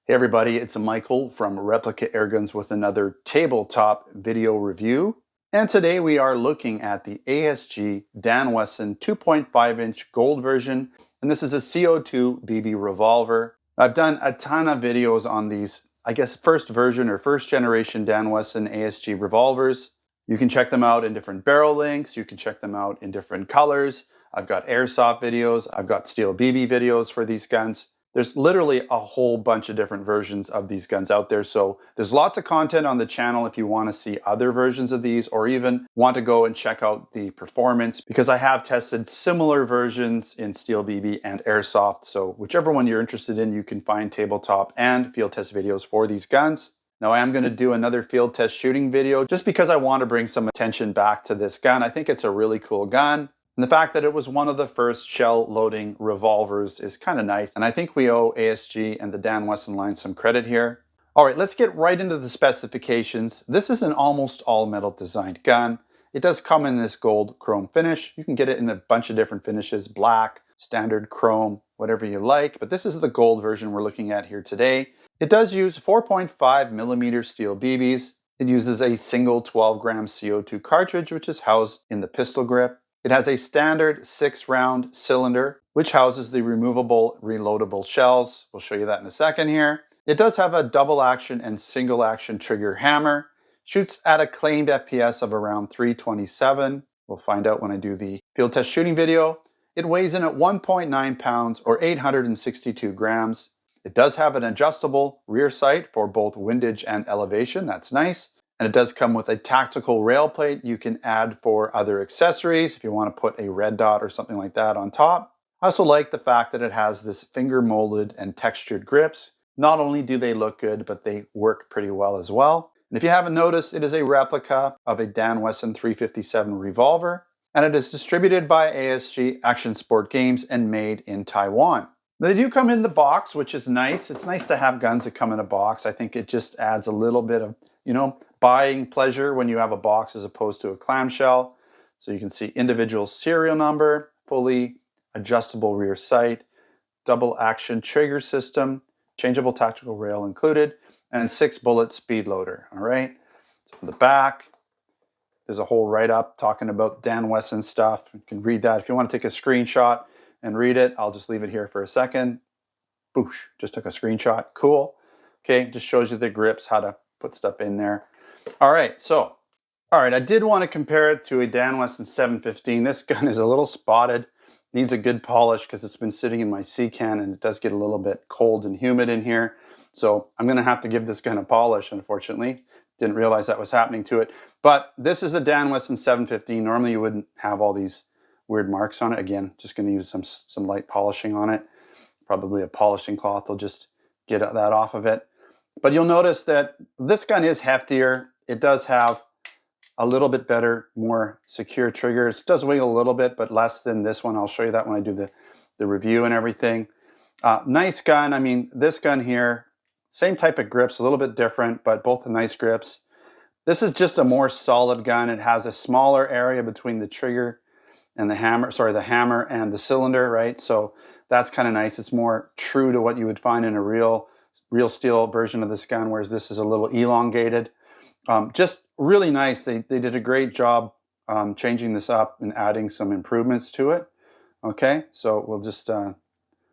Hey everybody, it's Michael from Replica Airguns with another tabletop video review. And today we are looking at the ASG Dan Wesson 2.5-inch gold version. And this is a CO2 BB revolver. I've done a ton of videos on these, I guess, first version or first generation Dan Wesson ASG revolvers. You can check them out in different barrel lengths. You can check them out in different colors. I've got airsoft videos. I've got steel BB videos for these guns. There's literally a whole bunch of different versions of these guns out there. So there's lots of content on the channel if you want to see other versions of these or even want to go and check out the performance, because I have tested similar versions in steel BB and airsoft. So whichever one you're interested in, you can find tabletop and field test videos for these guns. Now I am going to do another field test shooting video just because I want to bring some attention back to this gun. I think it's a really cool gun. And the fact that it was one of the first shell loading revolvers is kind of nice. And I think we owe ASG and the Dan Wesson line some credit here. All right, let's get right into the specifications. This is an almost all metal designed gun. It does come in this gold chrome finish. You can get it in a bunch of different finishes, black, standard chrome, whatever you like. But this is the gold version we're looking at here today. It does use 4.5 millimeter steel BBs. It uses a single 12-gram CO2 cartridge, which is housed in the pistol grip. It has a standard 6-round cylinder, which houses the removable, reloadable shells. We'll show you that in a second here. It does have a double action and single action trigger hammer. Shoots at a claimed FPS of around 327. We'll find out when I do the field test shooting video. It weighs in at 1.9 pounds or 862 grams. It does have an adjustable rear sight for both windage and elevation. That's nice. And it does come with a tactical rail plate you can add for other accessories if you want to put a red dot or something like that on top. I also like the fact that it has this finger molded and textured grips. Not only do they look good, but they work pretty well as well. And if you haven't noticed, it is a replica of a Dan Wesson 357 revolver, and it is distributed by ASG Action Sport Games and made in Taiwan. They do come in the box, which is nice. It's nice to have guns that come in a box. I think it just adds a little bit of, buying pleasure when you have a box as opposed to a clamshell. So you can see individual serial number, fully adjustable rear sight, double action trigger system, changeable tactical rail included, and 6-bullet speed loader. All right. So on the back, there's a whole write-up talking about Dan Wesson stuff. You can read that. If you want to take a screenshot and read it, I'll just leave it here for a second. Boosh, just took a screenshot. Cool. Okay, just shows you the grips, how to put stuff in there. All right, I did want to compare it to a Dan Wesson 715. This gun is a little spotted, needs a good polish because it's been sitting in my sea can and it does get a little bit cold and humid in here. So I'm going to have to give this gun a polish, unfortunately. Didn't realize that was happening to it. But this is a Dan Wesson 715. Normally you wouldn't have all these weird marks on it. Again, just going to use some light polishing on it. Probably a polishing cloth will just get that off of it. But you'll notice that this gun is heftier. It does have a little bit better, more secure trigger. It does wiggle a little bit, but less than this one. I'll show you that when I do the review and everything. Nice gun. I mean, this gun here, same type of grips, a little bit different, but both nice grips. This is just a more solid gun. It has a smaller area between the trigger and the hammer, the hammer and the cylinder, right? So that's kind of nice. It's more true to what you would find in a real steel version of this gun, whereas this is a little elongated. Just really nice. They did a great job changing this up and adding some improvements to it. Okay, so we'll just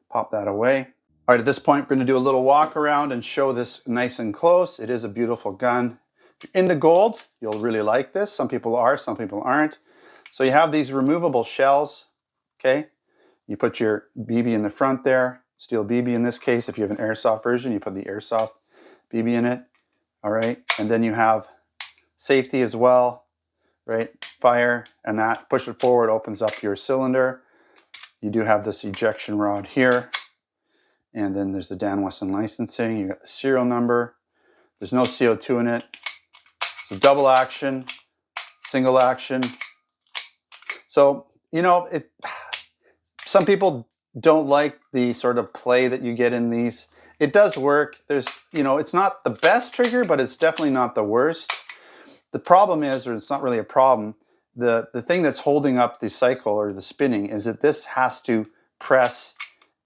pop that away. All right, at this point, we're going to do a little walk around and show this nice and close. It is a beautiful gun. If you're into gold, you'll really like this. Some people are, some people aren't. So you have these removable shells, okay? You put your BB in the front there, steel BB in this case. If you have an airsoft version, you put the airsoft BB in it, all right? And then you have safety as well, right? Fire, and that, push it forward, opens up your cylinder. You do have this ejection rod here, and then there's the Dan Wesson licensing. You got the serial number. There's no CO2 in it. So double action, single action. So, some people don't like the sort of play that you get in these. It does work. It's not the best trigger, but it's definitely not the worst. The problem is, or it's not really a problem, the thing that's holding up the cycle or the spinning is that this has to press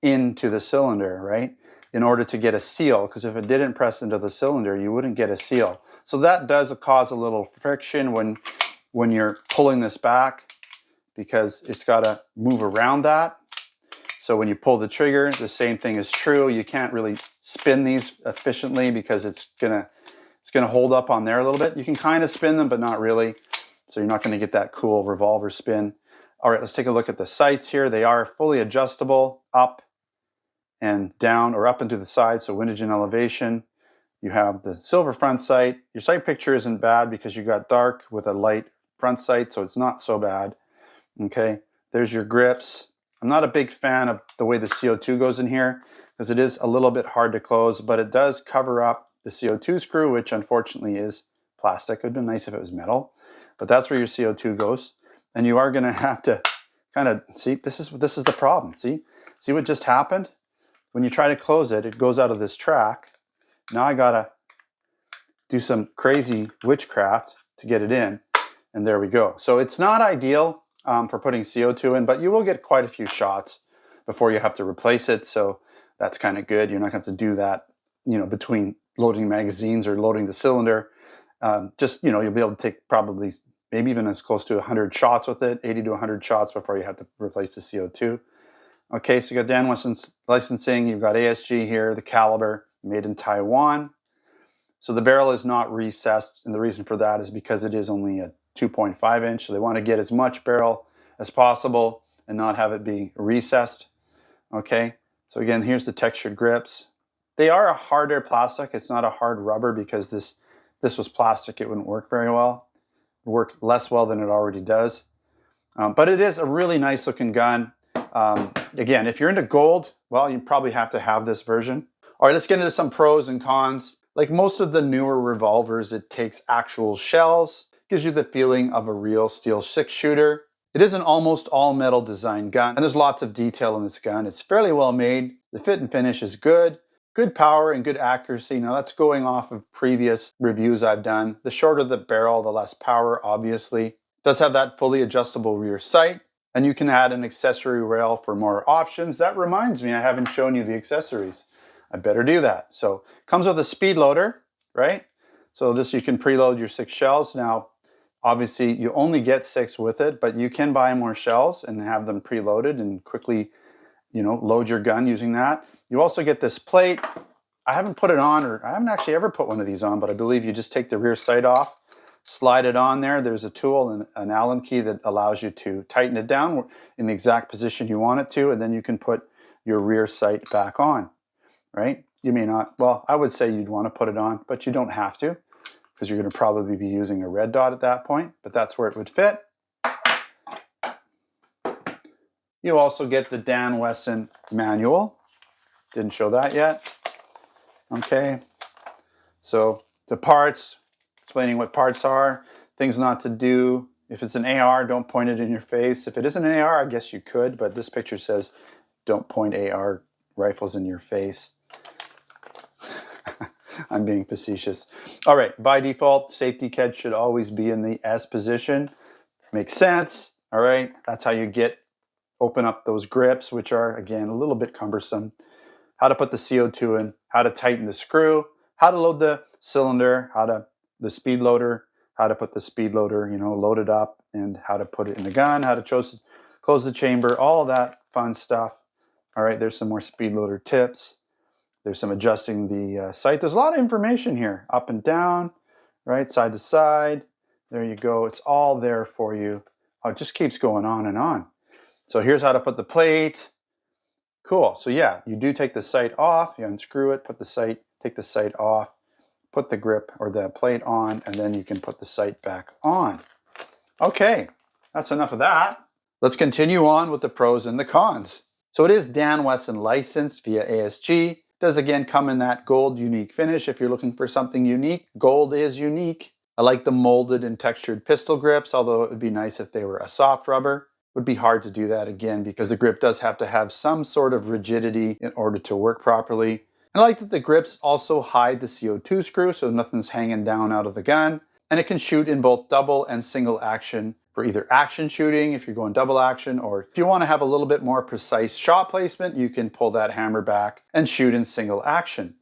into the cylinder, right? in order to get a seal, because if it didn't press into the cylinder, you wouldn't get a seal. So that does cause a little friction when you're pulling this back, because it's got to move around that. So when you pull the trigger, the same thing is true. You can't really spin these efficiently because it's gonna hold up on there a little bit. You can kind of spin them, but not really. So you're not going to get that cool revolver spin. All right, let's take a look at the sights here. They are fully adjustable, up and down, or up and to the side, so windage and elevation. You have the silver front sight. Your sight picture isn't bad because you got dark with a light front sight, so it's not so bad. Okay, there's your grips. I'm not a big fan of the way the CO2 goes in here because it is a little bit hard to close, but it does cover up the CO2 screw, which unfortunately is plastic. It would have been nice if it was metal, but that's where your CO2 goes. And you are going to have to kind of see, this is the problem. See what just happened? When you try to close it, it goes out of this track. Now I gotta do some crazy witchcraft to get it in, and there we go. So it's not ideal for putting CO2 in, but you will get quite a few shots before you have to replace it. So that's kind of good. You're not going to have to do that, between loading magazines or loading the cylinder. You'll be able to take probably maybe even as close to 100 shots with it, 80 to 100 shots before you have to replace the CO2. Okay, so you got Dan Wesson's licensing. You've got ASG here, the caliber, made in Taiwan. So the barrel is not recessed, and the reason for that is because it is only a 2.5 inch. So they want to get as much barrel as possible and not have it be recessed. Okay, so again, here's the textured grips. They are a harder plastic. It's not a hard rubber because this was plastic. It wouldn't work very well. It would work less well than it already does. But it is a really nice looking gun. Again, if you're into gold, well, you probably have to have this version. All right, let's get into some pros and cons. Like most of the newer revolvers, it takes actual shells, gives you the feeling of a real steel 6-shooter. It is an almost all metal design gun, and there's lots of detail in this gun. It's fairly well made. The fit and finish is good. Good power and good accuracy. Now that's going off of previous reviews I've done. The shorter the barrel, the less power, obviously. It does have that fully adjustable rear sight, and you can add an accessory rail for more options. That reminds me, I haven't shown you the accessories. I better do that. So comes with a speed loader, right? So this, you can preload your 6 shells. Now, obviously you only get 6 with it, but you can buy more shells and have them preloaded and quickly, load your gun using that. You also get this plate. I haven't put it on, or I haven't actually ever put one of these on, but I believe you just take the rear sight off, slide it on there. There's a tool and an Allen key that allows you to tighten it down in the exact position you want it to, and then you can put your rear sight back on, right? You may not, well, I would say you'd want to put it on, but you don't have to, because you're going to probably be using a red dot at that point, but that's where it would fit. You also get the Dan Wesson manual. Didn't show that yet. Okay, so the parts, explaining what parts are, things not to do. If it's an AR, don't point it in your face. If it isn't an AR, I guess you could, but this picture says don't point AR rifles in your face. I'm being facetious. All right, by default, safety catch should always be in the S position. Makes sense. All right, that's how you open up those grips, which are, again, a little bit cumbersome. How to put the CO2 in, how to tighten the screw, how to load the cylinder, the speed loader, how to put the speed loader, load it up, and how to put it in the gun, how to close the chamber, all of that fun stuff. All right, there's some more speed loader tips. There's some adjusting the sight. There's a lot of information here, up and down, right, side to side. There you go. It's all there for you. Oh, it just keeps going on and on. So here's how to put the plate. Cool. So yeah, you do take the sight off, you unscrew it, take the sight off, put the grip or the plate on, and then you can put the sight back on. Okay, that's enough of that. Let's continue on with the pros and the cons. So it is Dan Wesson licensed via ASG. It does again come in that gold unique finish. If you're looking for something unique, gold is unique. I like the molded and textured pistol grips, although it would be nice if they were a soft rubber. Would be hard to do that again because the grip does have to have some sort of rigidity in order to work properly. And I like that the grips also hide the CO2 screw so nothing's hanging down out of the gun. And it can shoot in both double and single action for either action shooting, if you're going double action, or if you want to have a little bit more precise shot placement, you can pull that hammer back and shoot in single action.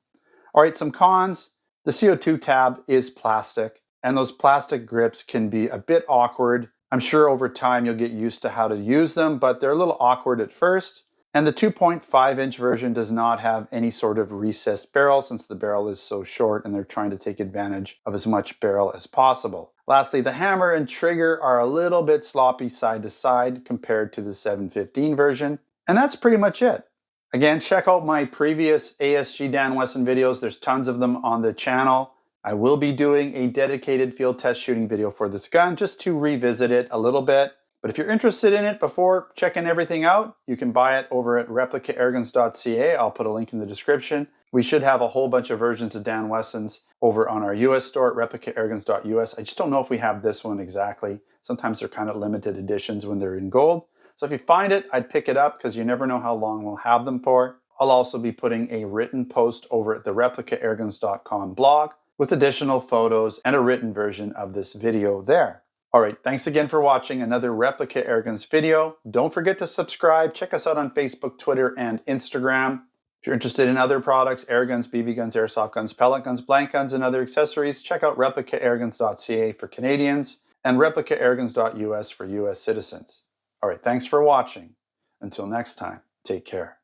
All right, some cons. The CO2 tab is plastic, and those plastic grips can be a bit awkward. I'm sure over time you'll get used to how to use them, but they're a little awkward at first. And the 2.5-inch version does not have any sort of recessed barrel since the barrel is so short and they're trying to take advantage of as much barrel as possible. Lastly, the hammer and trigger are a little bit sloppy side to side compared to the 715 version. And that's pretty much it. Again, check out my previous ASG Dan Wesson videos. There's tons of them on the channel. I will be doing a dedicated field test shooting video for this gun just to revisit it a little bit. But if you're interested in it before checking everything out, you can buy it over at replicairguns.ca. I'll put a link in the description. We should have a whole bunch of versions of Dan Wessons over on our US store at replicairguns.us. I just don't know if we have this one exactly. Sometimes they're kind of limited editions when they're in gold. So if you find it, I'd pick it up because you never know how long we'll have them for. I'll also be putting a written post over at the replicairguns.com blog with additional photos and a written version of this video there. All right, thanks again for watching another Replica Airguns video. Don't forget to subscribe. Check us out on Facebook, Twitter, and Instagram. If you're interested in other products, air guns, BB guns, airsoft guns, pellet guns, blank guns, and other accessories, check out replicairguns.ca for Canadians and replicairguns.us for US citizens. All right, thanks for watching. Until next time, take care.